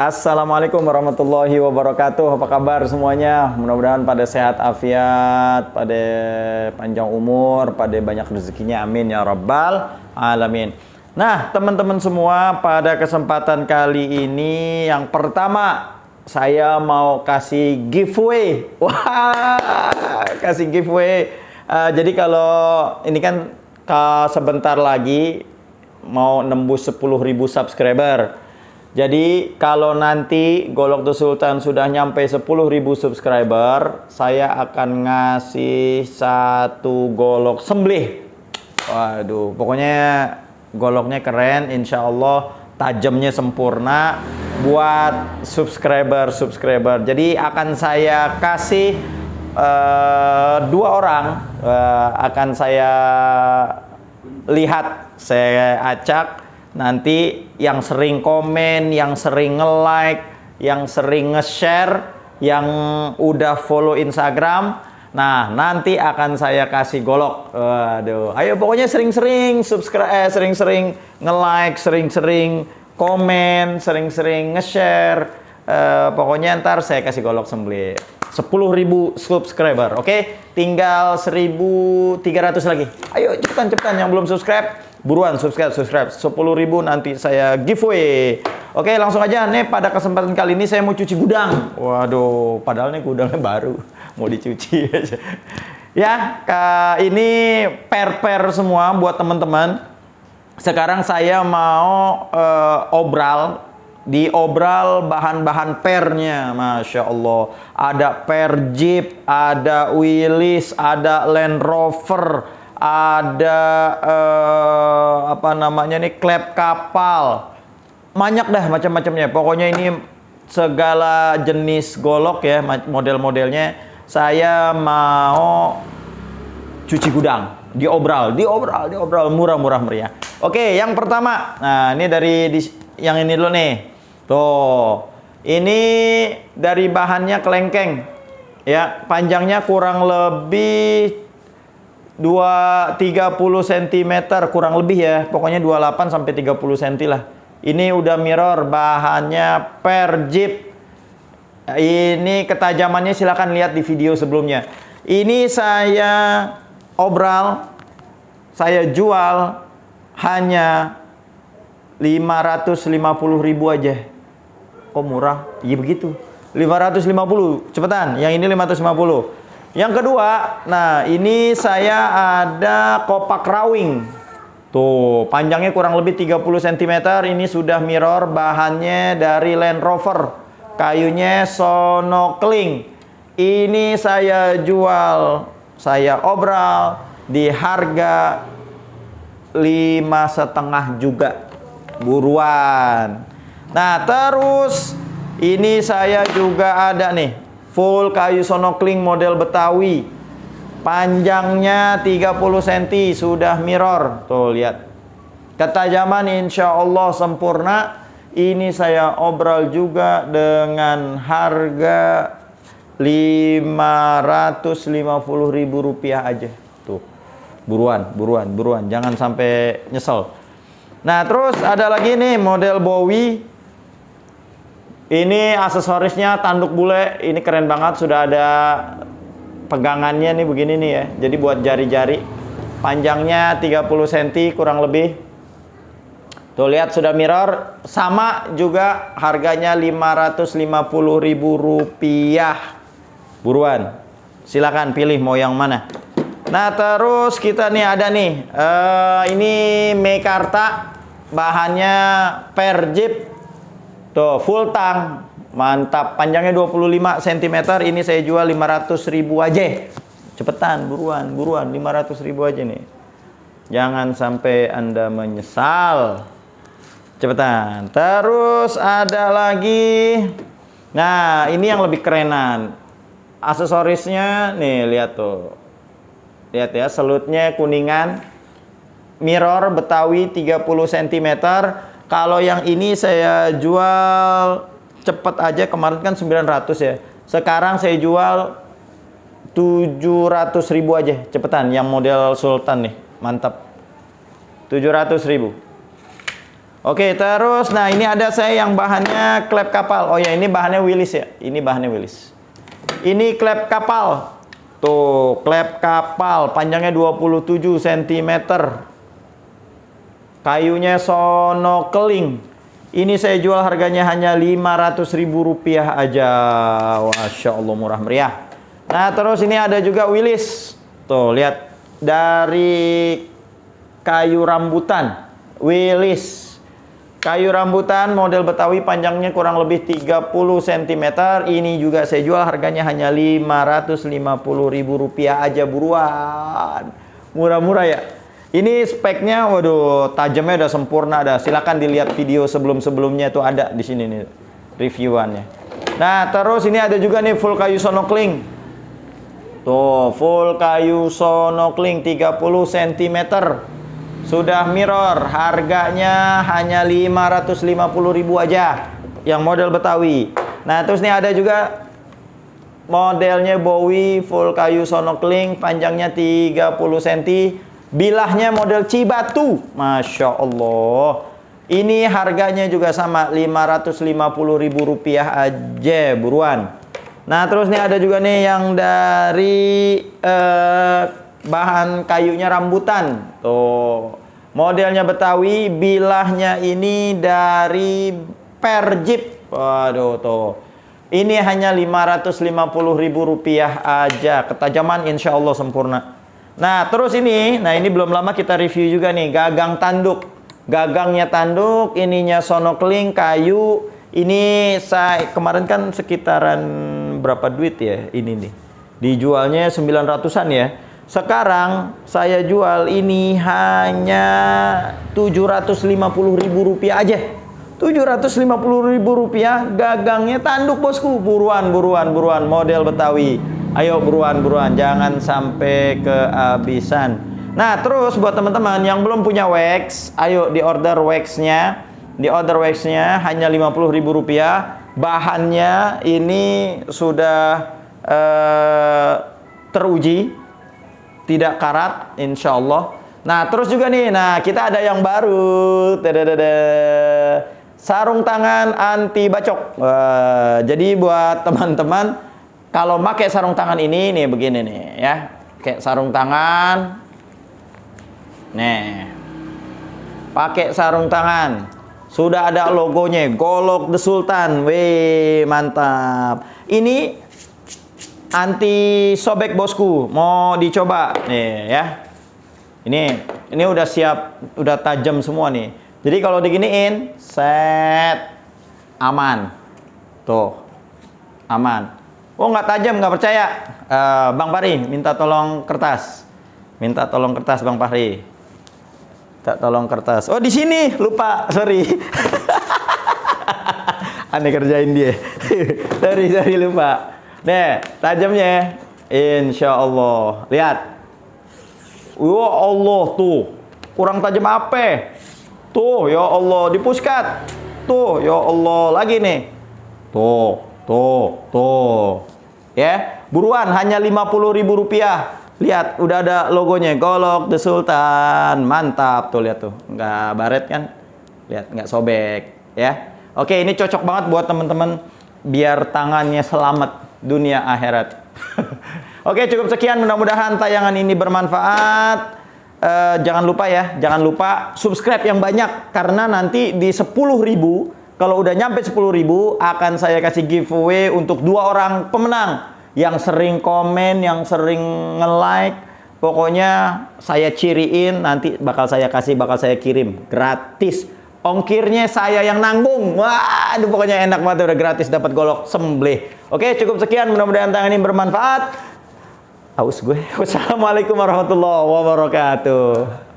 Assalamualaikum warahmatullahi wabarakatuh. Apa kabar semuanya? Mudah-mudahan pada sehat afiat, pada panjang umur, pada banyak rezekinya. Amin ya rabbal alamin. Nah, teman-teman semua, pada kesempatan kali ini yang pertama saya mau kasih giveaway. Wah, kasih giveaway. Jadi kalau ini kan sebentar lagi mau nembus 10.000 subscriber. Jadi kalau nanti Golok The Sultan sudah nyampe 10.000 subscriber, saya akan ngasih satu golok sembelih. Waduh, pokoknya goloknya keren, insya Allah tajamnya sempurna buat subscriber. Jadi akan saya kasih dua orang, akan saya lihat, saya acak. Nanti yang sering komen, yang sering nge-like, yang sering nge-share, yang udah follow Instagram, nah nanti akan saya kasih golok. Waduh, ayo pokoknya sering-sering subscribe, sering-sering nge-like, sering-sering komen, sering-sering nge-share. Pokoknya ntar saya kasih golok sembelih 10.000 subscriber. Oke, tinggal 1.300 lagi. Ayo cepetan yang belum subscribe. Buruan subscribe 10.000 nanti saya giveaway. Oke, langsung aja nih, pada kesempatan kali ini saya mau cuci gudang. Waduh, padahal nih gudangnya baru, mau dicuci aja. Ya, ini per semua buat teman-teman. Sekarang saya mau diobral bahan-bahan pernya. Masya Allah, ada per Jeep, ada Willys, ada Land Rover, ada apa namanya nih, klep kapal, banyak dah macam-macamnya. Pokoknya ini segala jenis golok ya, model-modelnya saya mau cuci gudang, diobral murah meriah. Oke, yang pertama, nah ini yang ini dulu nih. Tuh, ini dari bahannya kelengkeng ya, panjangnya kurang lebih 30 cm kurang lebih ya, pokoknya 28 sampai 30 cm lah. Ini udah mirror, bahannya per Jeep. Ini ketajamannya silahkan lihat di video sebelumnya. Ini saya obral, saya jual hanya 550.000 aja. Kok murah? Iya begitu, 550. Cepetan, yang ini 550. Yang kedua, nah ini saya ada kopak rawing. Tuh, panjangnya kurang lebih 30 cm. Ini sudah mirror, bahannya dari Land Rover. Kayunya Sonokling. Ini saya jual, saya obral di harga 5,5 juga. Buruan. Nah, terus ini saya juga ada nih, full kayu Sonokling model Betawi, panjangnya 30 cm, sudah mirror. Tuh lihat, ketajaman insya Allah sempurna. Ini saya obral juga dengan harga 550.000 rupiah aja. Tuh, buruan, jangan sampai nyesel. Nah, terus ada lagi nih model Bowie. Ini aksesorisnya tanduk bule, ini keren banget, sudah ada pegangannya nih begini nih ya. Jadi buat jari-jari. Panjangnya 30 cm kurang lebih. Tuh lihat, sudah mirror, sama juga harganya 550.000 rupiah. Buruan. Silakan pilih mau yang mana. Nah, terus kita nih ada nih, ini Meikarta, bahannya per Jeep. Tuh, full tang, mantap, panjangnya 25 cm. Ini saya jual 500.000 aja. Cepetan, buruan, 500.000 aja nih. Jangan sampai Anda menyesal. Cepetan. Terus ada lagi. Nah, ini yang lebih kerenan. Aksesorisnya nih, lihat tuh. Lihat ya, selutnya kuningan. Mirror Betawi 30 cm. Kalau yang ini saya jual cepet aja, kemarin kan 900 ya. Sekarang saya jual 700.000 aja. Cepetan, yang model Sultan nih. Mantap. 700.000. Oke, terus nah ini ada saya yang bahannya klep kapal. Oh ya, ini bahannya Willis ya. Ini bahannya Willis. Ini klep kapal. Tuh, klep kapal panjangnya 27 cm. Kayunya sono keling. Ini saya jual harganya hanya Rp500.000 aja. Masya Allah, murah meriah. Nah, terus ini ada juga Willis. Tuh, lihat. Dari kayu rambutan. Willis. Kayu rambutan model Betawi panjangnya kurang lebih 30 cm. Ini juga saya jual harganya hanya Rp550.000 aja, buruan. Murah-murah ya. Ini speknya, waduh, tajamnya udah sempurna dah. Silakan dilihat video sebelum-sebelumnya, itu ada di sini nih reviewannya. Nah, terus ini ada juga nih full kayu sonokling. Tuh, full kayu sonokling 30 cm. Sudah mirror, harganya hanya Rp550.000 aja. Yang model Betawi. Nah, terus nih ada juga modelnya Bowie full kayu sonokling, panjangnya 30 cm. Bilahnya model Cibatu. Masya Allah. Ini harganya juga sama Rp550.000 aja, buruan. Nah, terus nih ada juga nih yang dari bahan kayunya rambutan. Tuh, modelnya Betawi, bilahnya ini dari Perjip. Waduh, tuh. Ini hanya Rp550.000 aja. Ketajaman insya Allah sempurna. Nah, terus ini, nah ini belum lama kita review juga nih, gagang tanduk. Gagangnya tanduk, ininya sonokling kayu. Ini saya kemarin kan sekitaran berapa duit ya ini nih. Dijualnya 900-an ya. Sekarang saya jual ini hanya Rp750.000 aja. Rp750.000, gagangnya tanduk bosku. Buruan, buruan, buruan, model Betawi. Ayo buruan, buruan, jangan sampai kehabisan. Nah, terus buat teman-teman yang belum punya wax, ayo di order waxnya. Di order waxnya hanya Rp50.000. Bahannya ini sudah teruji, tidak karat, insya Allah. Nah, terus juga nih, nah kita ada yang baru. Sarung tangan anti bacok. Jadi buat teman-teman, kalau pakai sarung tangan ini nih begini nih ya, kayak sarung tangan. Nih, pakai sarung tangan. Sudah ada logonya, Golok The Sultan. Wih, mantap. Ini anti sobek bosku. Mau dicoba nih ya. Ini udah siap, udah tajam semua nih. Jadi kalau diginiin, set, aman. Tuh, aman. Oh, nggak tajam, nggak percaya. Bang Fahri, minta tolong kertas. Minta tolong kertas, Bang Fahri. Tak tolong kertas. Oh, di sini lupa, sorry. Aneh kerjain dia. sorry lupa. Nih, tajamnya. Insya Allah. Lihat. Ya Allah tuh. Kurang tajam apa? Tuh, ya Allah, dipuskat. Tuh, ya Allah, lagi nih. Tuh. Ya, buruan hanya Rp50.000. Lihat, udah ada logonya, Golok The Sultan. Mantap tuh, lihat tuh. Nggak baret kan? Lihat, nggak sobek ya. Oke, ini cocok banget buat teman-teman biar tangannya selamat dunia akhirat. Oke, cukup sekian, mudah-mudahan tayangan ini bermanfaat. Jangan lupa ya, jangan lupa subscribe yang banyak, karena nanti di 10.000, kalau udah nyampe 10.000 akan saya kasih giveaway untuk 2 orang pemenang yang sering komen, yang sering nge-like. Pokoknya saya ciriin, nanti bakal saya kasih, bakal saya kirim gratis. Ongkirnya saya yang nanggung. Wah, aduh, pokoknya enak banget, udah gratis dapat golok sembelih. Oke, cukup sekian, mudah-mudahan tangan ini bermanfaat. Aus gue. Wassalamualaikum warahmatullahi wabarakatuh.